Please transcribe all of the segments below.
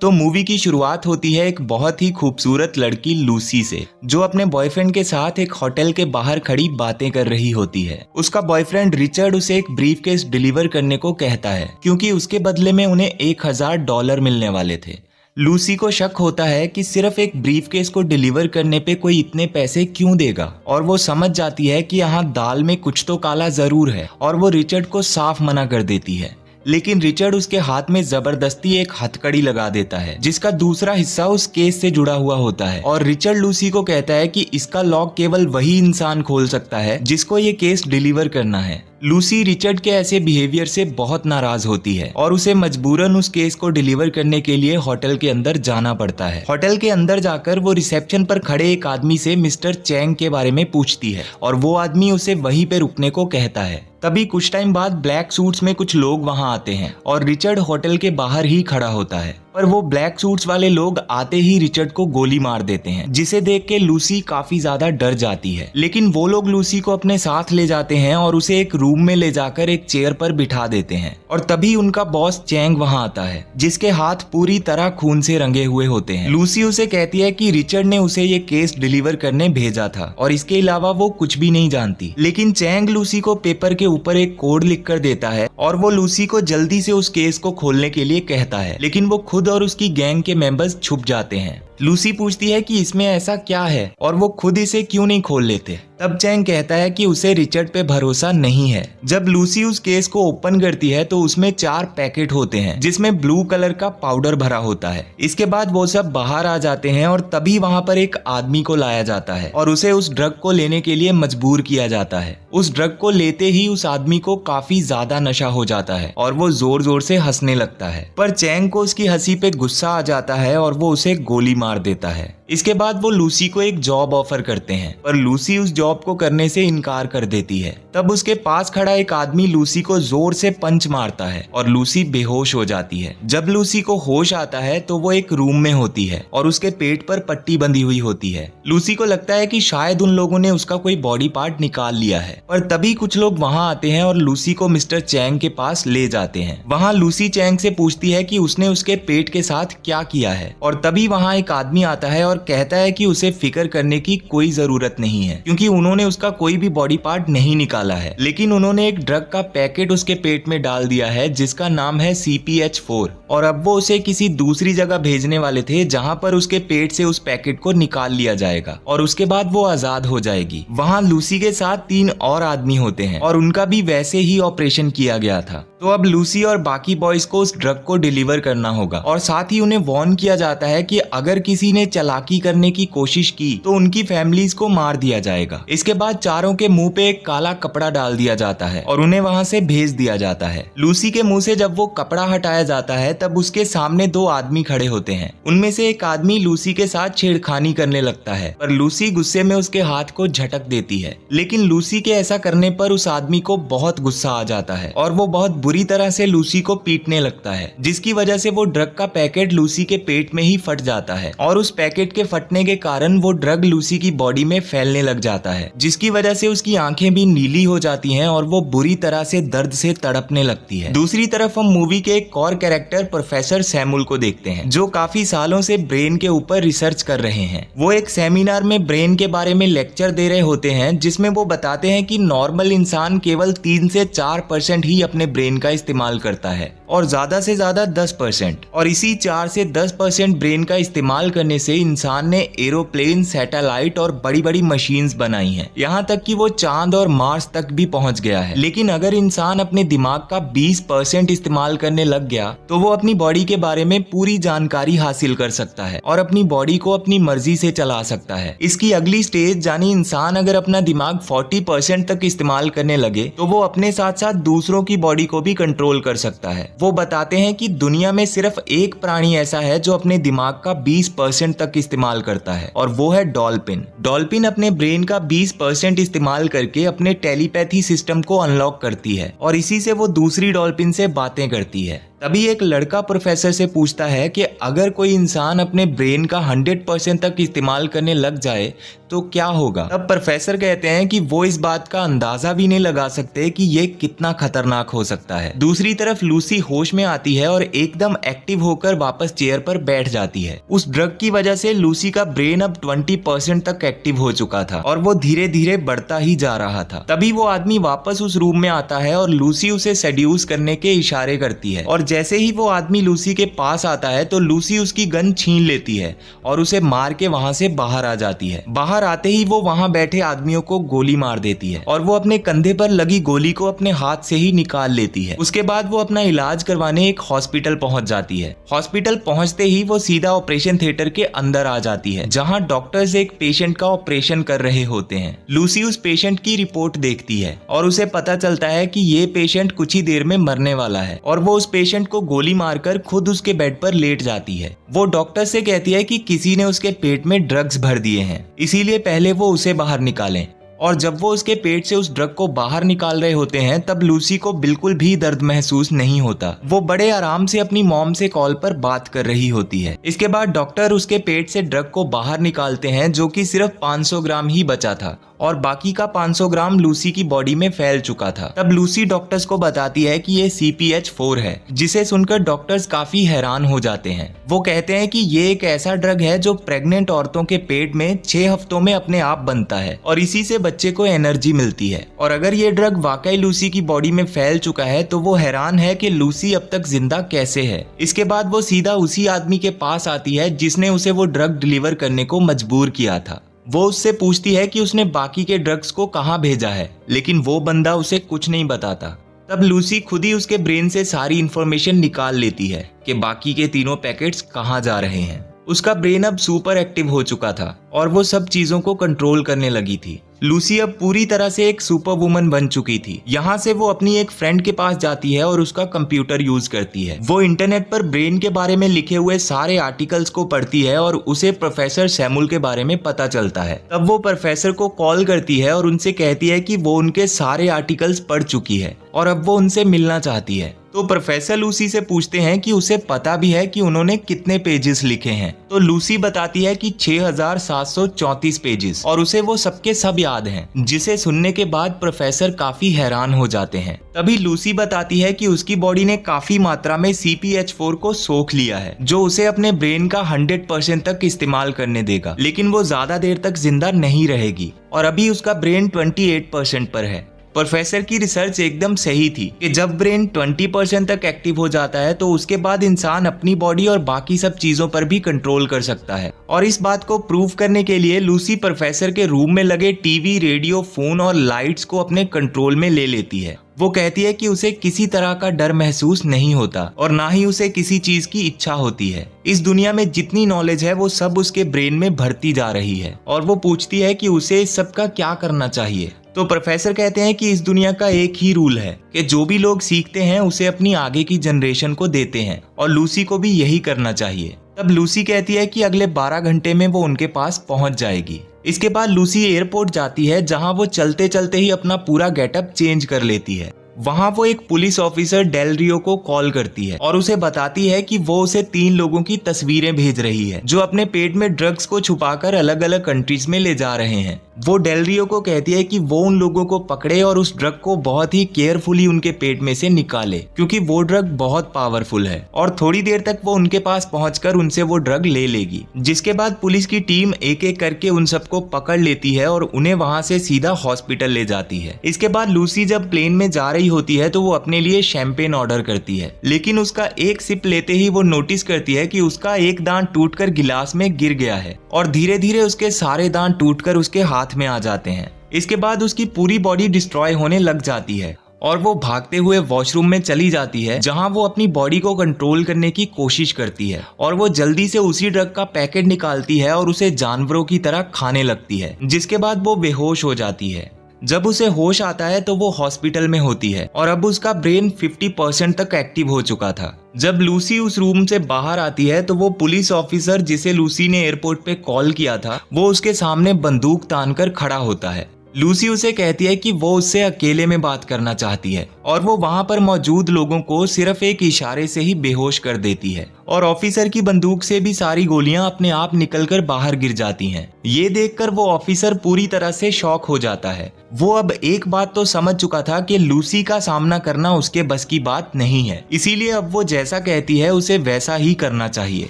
तो मूवी की शुरुआत होती है एक बहुत ही खूबसूरत लड़की लूसी से, जो अपने बॉयफ्रेंड के साथ एक होटल के बाहर खड़ी बातें कर रही होती है। उसका बॉयफ्रेंड रिचर्ड उसे एक ब्रीफकेस डिलीवर करने को कहता है, क्योंकि उसके बदले में उन्हें $1000 मिलने वाले थे। लूसी को शक होता है कि सिर्फ एक ब्रीफकेस को डिलीवर करने पे कोई इतने पैसे क्यों देगा, और वो समझ जाती है कि यहाँ दाल में कुछ तो काला जरूर है, और वो रिचर्ड को साफ मना कर देती है। लेकिन रिचर्ड उसके हाथ में जबरदस्ती एक हथकड़ी लगा देता है, जिसका दूसरा हिस्सा उस केस से जुड़ा हुआ होता है। और रिचर्ड लूसी को कहता है कि इसका लॉक केवल वही इंसान खोल सकता है जिसको ये केस डिलीवर करना है। लूसी रिचर्ड के ऐसे बिहेवियर से बहुत नाराज होती है और उसे मजबूरन उस केस को डिलीवर करने के लिए होटल के अंदर जाना पड़ता है। होटल के अंदर जाकर वो रिसेप्शन पर खड़े एक आदमी से मिस्टर चैंग के बारे में पूछती है, और वो आदमी उसे वहीं पे रुकने को कहता है। तभी कुछ टाइम बाद ब्लैक सूट्स में कुछ लोग वहां आते हैं और रिचर्ड होटल के बाहर ही खड़ा होता है, पर वो ब्लैक सूट्स वाले लोग आते ही रिचर्ड को गोली मार देते हैं, जिसे देख के लूसी काफी ज्यादा डर जाती है। लेकिन वो लोग लूसी को अपने साथ ले जाते हैं और उसे एक रूम में ले जाकर एक चेयर पर बिठा देते हैं। और तभी उनका बॉस चैंग वहां आता है, जिसके हाथ पूरी तरह खून से रंगे हुए होते हैं। लूसी उसे कहती है कि रिचर्ड ने उसे ये केस डिलीवर करने भेजा था और इसके अलावा वो कुछ भी नहीं जानती। लेकिन चैंग लूसी को पेपर के ऊपर एक कोड लिख कर देता है और वो लूसी को जल्दी से उस केस को खोलने के लिए कहता है, लेकिन वो खुद और उसकी गैंग के मेंबर्स छुप जाते हैं। लूसी पूछती है कि इसमें ऐसा क्या है और वो खुद इसे क्यों नहीं खोल लेते। तब चैंग कहता है कि उसे रिचर्ड पे भरोसा नहीं है। जब लूसी उस केस को ओपन करती है तो उसमें 4 पैकेट होते हैं, जिसमें ब्लू कलर का पाउडर भरा होता है। इसके बाद वो सब बाहर आ जाते हैं और तभी वहां पर एक आदमी को लाया जाता है और उसे उस ड्रग को लेने के लिए मजबूर किया जाता है। उस ड्रग को लेते ही उस आदमी को काफी ज्यादा नशा हो जाता है और वो जोर जोर से हंसने लगता है, पर चैंग को उसकी हंसी पे गुस्सा आ जाता है और वो उसे गोली मार देता है। इसके बाद वो लूसी को एक जॉब ऑफर करते हैं, पर लूसी उस जॉब को करने से इनकार कर देती है। तब उसके पास खड़ा एक आदमी लूसी को जोर से पंच मारता है और लूसी बेहोश हो जाती है। जब लूसी को होश आता है तो वो एक रूम में होती है और उसके पेट पर पट्टी बंधी हुई होती है। लूसी को लगता है कि शायद उन लोगों ने उसका कोई बॉडी पार्ट निकाल लिया है, पर तभी कुछ लोग वहां आते हैं और लूसी को मिस्टर चैंग के पास ले जाते हैं। वहां लूसी चैंग से पूछती है कि उसने उसके पेट के साथ क्या किया है, और तभी वहां एक आदमी आता है और कहता है कि उसे फिक्र करने की कोई जरूरत नहीं है, क्योंकि उन्होंने उसका कोई भी बॉडी पार्ट नहीं निकाला है। लेकिन उन्होंने एक ड्रग का पैकेट उसके पेट में डाल दिया है जिसका नाम है CPH4, और अब वो उसे किसी दूसरी जगह भेजने वाले थे जहां पर उसके पेट से उस पैकेट को निकाल लिया जाएगा और उसके बाद वो आजाद हो जाएगी। वहां लूसी के साथ 3 और आदमी होते हैं और उनका भी वैसे ही ऑपरेशन किया गया था। तो अब लूसी और बाकी बॉयज को उस ड्रग को डिलीवर करना होगा, और साथ ही उन्हें वार्न किया जाता है कि अगर किसी ने चालाकी करने की कोशिश की तो उनकी फैमिलीज को मार दिया जाएगा। इसके बाद चारों के मुंह पे एक काला कपड़ा डाल दिया जाता है और उन्हें वहां से भेज दिया जाता है। लूसी के मुंह से जब वो कपड़ा हटाया जाता है तब उसके सामने 2 आदमी खड़े होते हैं। उनमें से एक आदमी लूसी के साथ छेड़खानी करने लगता है, पर लूसी गुस्से में उसके हाथ को झटक देती है। लेकिन लूसी के ऐसा करने पर उस आदमी को बहुत गुस्सा आ जाता है और वो बहुत बुरी तरह से लूसी को पीटने लगता है, जिसकी वजह से वो ड्रग का पैकेट लूसी के पेट में ही फट जाता है और उस पैकेट के फटने के कारण वो ड्रग लूसी की बॉडी में फैलने लग जाता है, जिसकी वजह से उसकी आंखें भी नीली हो जाती हैं और वो बुरी तरह से दर्द से तड़पने लगती है। दूसरी तरफ हम मूवी के एक और कैरेक्टर प्रोफेसर सैमुअल को देखते हैं, जो काफी सालों से ब्रेन के ऊपर रिसर्च कर रहे हैं। वो एक सेमिनार में ब्रेन के बारे में लेक्चर दे रहे होते हैं, जिसमें वो बताते हैं कि नॉर्मल इंसान केवल 3 से 4% ही अपने ब्रेन का इस्तेमाल करता है और ज्यादा से ज्यादा 10%, और इसी 4 से 10% ब्रेन का इस्तेमाल करने से इंसान ने एरोप्लेन, सैटेलाइट और बड़ी बड़ी मशीन्स बनाई हैं, यहाँ तक कि वो चांद और मार्स तक भी पहुंच गया है। लेकिन अगर इंसान अपने दिमाग का 20% इस्तेमाल करने लग गया तो वो अपनी बॉडी के बारे में पूरी जानकारी हासिल कर सकता है और अपनी बॉडी को अपनी मर्जी से चला सकता है। इसकी अगली स्टेज यानी इंसान अगर अपना दिमाग 40% तक इस्तेमाल करने लगे तो वो अपने साथ साथ दूसरों की बॉडी को भी कंट्रोल कर सकता है। वो बताते हैं कि दुनिया में सिर्फ एक प्राणी ऐसा है जो अपने दिमाग का 20% तक इस्तेमाल करता है, और वो है डॉल्फिन। डॉल्फिन अपने ब्रेन का 20% इस्तेमाल करके अपने टेलीपैथी सिस्टम को अनलॉक करती है और इसी से वो दूसरी डॉल्फिन से बातें करती है। तभी एक लड़का प्रोफेसर से पूछता है कि अगर कोई इंसान अपने ब्रेन का 100% तक इस्तेमाल करने लग जाए तो क्या होगा। तब प्रोफेसर कहते हैं कि वो इस बात का अंदाजा भी नहीं लगा सकते कि ये कितना खतरनाक हो सकता है। दूसरी तरफ लूसी होश में आती है और एकदम एक्टिव होकर वापस चेयर पर बैठ जाती है। उस ड्रग की वजह से लूसी का ब्रेन अब 20% तक एक्टिव हो चुका था और वो धीरे धीरे बढ़ता ही जा रहा था। तभी वो आदमी वापस उस रूम में आता है और लूसी उसे सेड्यूस करने के इशारे करती है और जैसे ही वो आदमी लूसी के पास आता है तो लूसी उसकी गन छीन लेती है और उसे मार के वहां से बाहर आ जाती है। बाहर आते ही वो वहां बैठे आदमियों को गोली मार देती है और वो अपने कंधे पर लगी गोली को अपने हाथ से ही निकाल लेती है। उसके बाद वो अपना इलाज करवाने एक हॉस्पिटल पहुंच जाती है। हॉस्पिटल पहुंचते ही वो सीधा ऑपरेशन थिएटर के अंदर आ जाती है जहां डॉक्टर्स एक पेशेंट का ऑपरेशन कर रहे होते हैं। लूसी उस पेशेंट की रिपोर्ट देखती है और उसे पता चलता है कि ये पेशेंट कुछ ही देर में मरने वाला है और वो उस पेशेंट को गोली मारकर खुद उसके बेड पर लेट जाती है। वो डॉक्टर से कहती है कि किसी ने उसके पेट में ड्रग्स भर दिए हैं, इसीलिए पहले वो उसे बाहर निकालें। और जब वो उसके पेट से उस ड्रग को बाहर निकाल रहे होते हैं तब लूसी को बिल्कुल भी दर्द महसूस नहीं होता। वो बड़े आराम से अपनी मॉम से कॉल पर बात कर रही होती है। इसके बाद डॉक्टर उसके पेट से ड्रग को बाहर निकालते हैं जो कि सिर्फ 500 ग्राम ही बचा था और बाकी का 500 ग्राम लूसी की बॉडी में फैल चुका था। तब लूसी डॉक्टर्स को बताती है कि ये CPH4 है, जिसे सुनकर डॉक्टर्स काफी हैरान हो जाते हैं। वो कहते हैं कि ये एक ऐसा ड्रग है जो प्रेग्नेंट औरतों के पेट में 6 हफ्तों में अपने आप बनता है और इसी से बच्चे को एनर्जी मिलती है। और अगर ये ड्रग वाकई लूसी की बॉडी में फैल चुका है तो वो हैरान है कि लूसी अब तक जिंदा कैसे है। इसके बाद वो सीधा उसी आदमी के पास आती है जिसने उसे वो ड्रग डिलीवर करने को मजबूर किया था। वो उससे पूछती है कि उसने बाकी के ड्रग्स को कहाँ भेजा है, लेकिन वो बंदा उसे कुछ नहीं बताता। तब लूसी खुद ही उसके ब्रेन से सारी इंफॉर्मेशन निकाल लेती है कि बाकी के तीनों पैकेट्स कहाँ जा रहे हैं। उसका ब्रेन अब सुपर एक्टिव हो चुका था और वो सब चीजों को कंट्रोल करने लगी थी। लूसी अब पूरी तरह से एक सुपर वुमन बन चुकी थी। यहाँ से वो अपनी एक फ्रेंड के पास जाती है और उसका कंप्यूटर यूज करती है। वो इंटरनेट पर ब्रेन के बारे में लिखे हुए सारे आर्टिकल्स को पढ़ती है और उसे प्रोफेसर सैमुअल के बारे में पता चलता है। तब वो प्रोफेसर को कॉल करती है और उनसे कहती है कि वो उनके सारे आर्टिकल्स पढ़ चुकी है और अब वो उनसे मिलना चाहती है। तो प्रोफेसर लूसी से पूछते हैं कि उसे पता भी है कि उन्होंने कितने पेजेस लिखे हैं। तो लूसी बताती है कि 6734 पेजेस और उसे वो सबके सब याद हैं, जिसे सुनने के बाद प्रोफेसर काफी हैरान हो जाते हैं। तभी लूसी बताती है कि उसकी बॉडी ने काफी मात्रा में CPH4 को सोख लिया है जो उसे अपने ब्रेन का 100% तक इस्तेमाल करने देगा, लेकिन वो ज्यादा देर तक जिंदा नहीं रहेगी और अभी उसका ब्रेन 28% पर है। प्रोफेसर की रिसर्च एकदम सही थी कि जब ब्रेन 20% तक एक्टिव हो जाता है तो उसके बाद इंसान अपनी बॉडी और बाकी सब चीजों पर भी कंट्रोल कर सकता है। और इस बात को प्रूव करने के लिए लूसी प्रोफेसर के रूम में लगे टीवी, रेडियो, फोन और लाइट्स को अपने कंट्रोल में ले लेती है। वो कहती है कि उसे किसी तरह का डर महसूस नहीं होता और ना ही उसे किसी चीज की इच्छा होती है। इस दुनिया में जितनी नॉलेज है वो सब उसके ब्रेन में भरती जा रही है और वो पूछती है कि उसे इस सब का क्या करना चाहिए। तो प्रोफेसर कहते हैं कि इस दुनिया का एक ही रूल है कि जो भी लोग सीखते हैं उसे अपनी आगे की जनरेशन को देते हैं और लूसी को भी यही करना चाहिए। तब लूसी कहती है कि अगले 12 घंटे में वो उनके पास पहुंच जाएगी। इसके बाद लूसी एयरपोर्ट जाती है जहां वो चलते चलते ही अपना पूरा गेटअप चेंज कर लेती है। वहां वो एक पुलिस ऑफिसर डेल रियो को कॉल करती है और उसे बताती है कि वो उसे 3 लोगों की तस्वीरें भेज रही है जो अपने पेट में ड्रग्स को छुपाकर अलग अलग कंट्रीज में ले जा रहे हैं। वो डेल रियो को कहती है कि वो उन लोगों को पकड़े और उस ड्रग को बहुत ही केयरफुली उनके पेट में से निकाले, क्योंकि वो ड्रग बहुत पावरफुल है और थोड़ी देर तक वो उनके पास पहुंचकर उनसे वो ड्रग ले लेगी। जिसके बाद पुलिस की टीम एक एक करके उन सबको पकड़ लेती है और उन्हें वहां से सीधा हॉस्पिटल ले जाती है। इसके बाद लूसी जब प्लेन में जा रही होती है तो वो अपने लिए शैंपेन ऑर्डर करती है, लेकिन उसका एक सिप लेते ही वो नोटिस करती है कि उसका एक दांत टूटकर गिलास में गिर गया है और धीरे धीरे उसके सारे दांत टूटकर उसके हाथ में आ जाते हैं। इसके बाद उसकी पूरी बॉडी डिस्ट्रॉय होने लग जाती है और वो भागते हुए वॉशरूम में चली जाती है जहां वो अपनी बॉडी को कंट्रोल करने की कोशिश करती है और वो जल्दी से उसी ड्रग का पैकेट निकालती है और उसे जानवरों की तरह खाने लगती है। जिसके बाद वो बेहोश हो जाती है। जब उसे होश आता है तो वो हॉस्पिटल में होती है और अब उसका ब्रेन 50% तक एक्टिव हो चुका था। जब लूसी उस रूम से बाहर आती है तो वो पुलिस ऑफिसर जिसे लूसी ने एयरपोर्ट पे कॉल किया था वो उसके सामने बंदूक तानकर खड़ा होता है। लूसी उसे कहती है कि वो उससे अकेले में बात करना चाहती है और वो वहां पर मौजूद लोगों को सिर्फ एक इशारे से ही बेहोश कर देती है और ऑफिसर की बंदूक से भी सारी गोलियां अपने आप निकलकर बाहर गिर जाती हैं। ये देखकर वो ऑफिसर पूरी तरह से शॉक हो जाता है। वो अब एक बात तो समझ चुका था कि लूसी का सामना करना उसके बस की बात नहीं है, इसीलिए अब वो जैसा कहती है उसे वैसा ही करना चाहिए।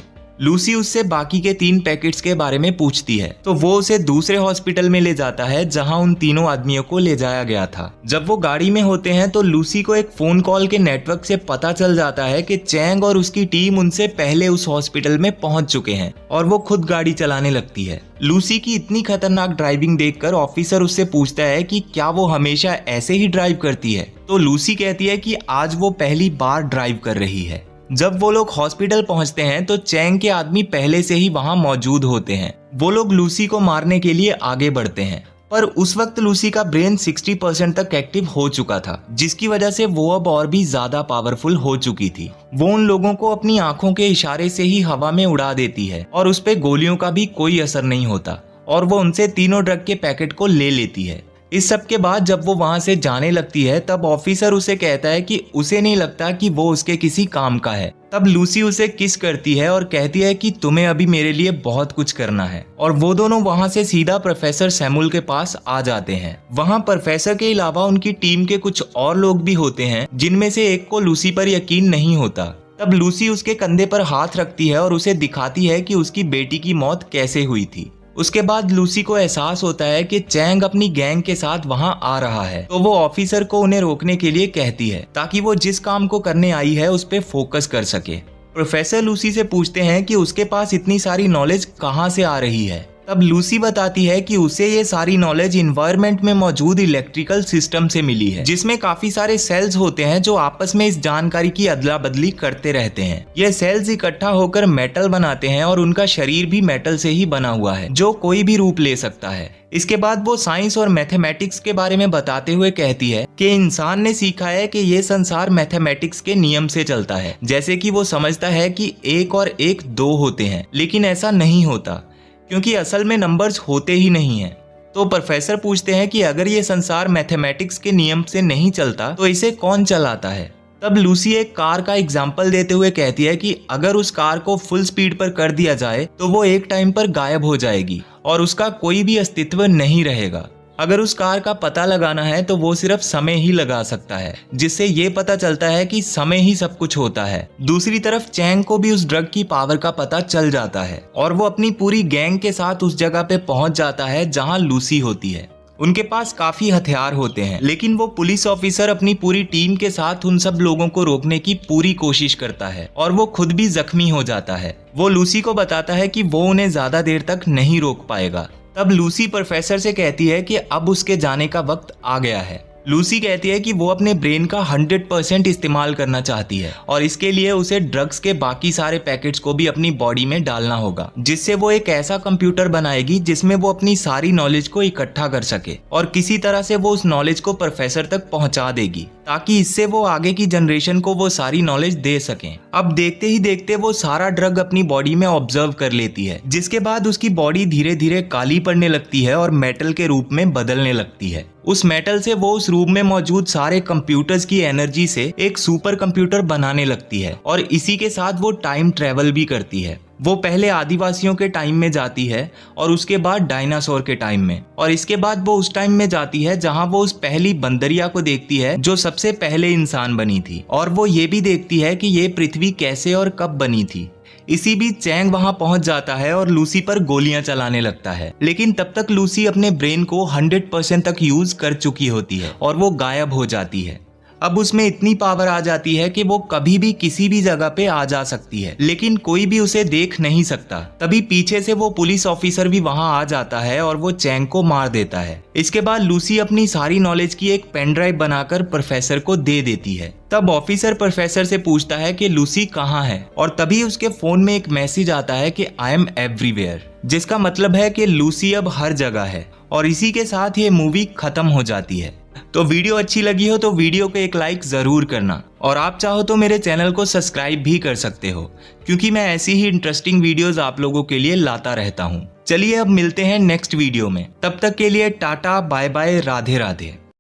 लूसी उससे बाकी के 3 पैकेट्स के बारे में पूछती है तो वो उसे दूसरे हॉस्पिटल में ले जाता है जहां उन तीनों आदमियों को ले जाया गया था। जब वो गाड़ी में होते हैं तो लूसी को एक फोन कॉल के नेटवर्क से पता चल जाता है कि चैंग और उसकी टीम उनसे पहले उस हॉस्पिटल में पहुंच चुके हैं और वो खुद गाड़ी चलाने लगती है। लूसी की इतनी खतरनाक ड्राइविंग देखकर ऑफिसर उससे पूछता है कि क्या वो हमेशा ऐसे ही ड्राइव करती है, तो लूसी कहती है कि आज वो पहली बार ड्राइव कर रही है। जब वो लोग हॉस्पिटल पहुंचते हैं तो चैंग के आदमी पहले से ही वहां मौजूद होते हैं। वो लोग लूसी को मारने के लिए आगे बढ़ते हैं, पर उस वक्त लूसी का ब्रेन 60% तक एक्टिव हो चुका था, जिसकी वजह से वो अब और भी ज्यादा पावरफुल हो चुकी थी। वो उन लोगों को अपनी आंखों के इशारे से ही हवा में उड़ा देती है और उस पे गोलियों का भी कोई असर नहीं होता और वो उनसे तीनों ड्रग के पैकेट को ले लेती है। इस सब के बाद जब वो वहां से जाने लगती है तब ऑफिसर उसे कहता है कि उसे नहीं लगता कि वो उसके किसी काम का है। तब लूसी उसे किस करती है और कहती है कि तुम्हें अभी मेरे लिए बहुत कुछ करना है, और वो दोनों वहां से सीधा प्रोफेसर सैमुअल के पास आ जाते हैं। वहां प्रोफेसर के अलावा उनकी टीम के कुछ और लोग भी होते हैं जिनमें से एक को लूसी पर यकीन नहीं होता। तब लूसी उसके कंधे पर हाथ रखती है और उसे दिखाती है कि उसकी बेटी की मौत कैसे हुई थी। उसके बाद लूसी को एहसास होता है कि चैंग अपनी गैंग के साथ वहां आ रहा है, तो वो ऑफिसर को उन्हें रोकने के लिए कहती है ताकि वो जिस काम को करने आई है उस पे फोकस कर सके। प्रोफेसर लूसी से पूछते हैं कि उसके पास इतनी सारी नॉलेज कहां से आ रही है। तब लूसी बताती है कि उसे ये सारी नॉलेज इन्वायरमेंट में मौजूद इलेक्ट्रिकल सिस्टम से मिली है, जिसमें काफी सारे सेल्स होते हैं जो आपस में इस जानकारी की अदला बदली करते रहते हैं। ये सेल्स इकट्ठा होकर मेटल बनाते हैं और उनका शरीर भी मेटल से ही बना हुआ है जो कोई भी रूप ले सकता है। इसके बाद वो साइंस और मैथमेटिक्स के बारे में बताते हुए कहती है कि इंसान ने सीखा है कि ये संसार मैथमेटिक्स के नियम से चलता है। जैसे कि वो समझता है कि 1 और 1 2 होते हैं, लेकिन ऐसा नहीं होता क्योंकि असल में नंबर्स होते ही नहीं हैं। तो प्रोफेसर पूछते हैं कि अगर ये संसार मैथमेटिक्स के नियम से नहीं चलता तो इसे कौन चलाता है। तब लूसी एक कार का एग्जाम्पल देते हुए कहती है कि अगर उस कार को फुल स्पीड पर कर दिया जाए तो वो एक टाइम पर गायब हो जाएगी और उसका कोई भी अस्तित्व नहीं रहेगा। अगर उस कार का पता लगाना है तो वो सिर्फ समय ही लगा सकता है, जिससे ये पता चलता है कि समय ही सब कुछ होता है। दूसरी तरफ चैंग को भी उस ड्रग की पावर का पता चल जाता है और वो अपनी पूरी गैंग के साथ उस जगह पे पहुंच जाता है जहां लूसी होती है। उनके पास काफी हथियार होते हैं, लेकिन वो पुलिस ऑफिसर अपनी पूरी टीम के साथ उन सब लोगों को रोकने की पूरी कोशिश करता है और वो खुद भी जख्मी हो जाता है। वो लूसी को बताता है कि वो उन्हें ज्यादा देर तक नहीं रोक पाएगा। तब लूसी प्रोफेसर से कहती है कि अब उसके जाने का वक्त आ गया है। लूसी कहती है कि वो अपने ब्रेन का 100% इस्तेमाल करना चाहती है और इसके लिए उसे ड्रग्स के बाकी सारे पैकेट्स को भी अपनी बॉडी में डालना होगा, जिससे वो एक ऐसा कंप्यूटर बनाएगी जिसमें वो अपनी सारी नॉलेज को इकट्ठा कर सके और किसी तरह से वो उस नॉलेज को प्रोफेसर तक पहुंचा देगी ताकि इससे वो आगे की जनरेशन को वो सारी नॉलेज दे सकें। अब देखते ही देखते वो सारा ड्रग अपनी बॉडी में ऑब्जर्व कर लेती है, जिसके बाद उसकी बॉडी धीरे धीरे काली पड़ने लगती है और मेटल के रूप में बदलने लगती है। उस मेटल से वो उस रूम में मौजूद सारे कंप्यूटर्स की एनर्जी से एक सुपर कंप्यूटर बनाने लगती है और इसी के साथ वो टाइम ट्रेवल भी करती है। वो पहले आदिवासियों के टाइम में जाती है और उसके बाद डायनासोर के टाइम में, और इसके बाद वो उस टाइम में जाती है जहां वो उस पहली बंदरिया को देखती है जो सबसे पहले इंसान बनी थी, और वो ये भी देखती है कि ये पृथ्वी कैसे और कब बनी थी। इसी बीच चैंग वहां पहुंच जाता है और लूसी पर गोलियां चलाने लगता है, लेकिन तब तक लूसी अपने ब्रेन को 100% तक यूज कर चुकी होती है और वो गायब हो जाती है। अब उसमें इतनी पावर आ जाती है कि वो कभी भी किसी भी जगह पे आ जा सकती है, लेकिन कोई भी उसे देख नहीं सकता। तभी पीछे से वो पुलिस ऑफिसर भी वहां आ जाता है और वो चैंग को मार देता है। इसके बाद लूसी अपनी सारी नॉलेज की एक पेन ड्राइव बनाकर प्रोफेसर को दे देती है। तब ऑफिसर प्रोफेसर से पूछता है कि लूसी कहाँ है, और तभी उसके फोन में एक मैसेज आता है कि आई एम एवरीवेयर, जिसका मतलब है कि लूसी अब हर जगह है। और इसी के साथ ये मूवी खत्म हो जाती है। तो वीडियो अच्छी लगी हो तो वीडियो को एक लाइक जरूर करना, और आप चाहो तो मेरे चैनल को सब्सक्राइब भी कर सकते हो, क्योंकि मैं ऐसी ही इंटरेस्टिंग वीडियोस आप लोगों के लिए लाता रहता हूँ। चलिए अब मिलते हैं नेक्स्ट वीडियो में, तब तक के लिए tata bye bye, Radhe Radhe.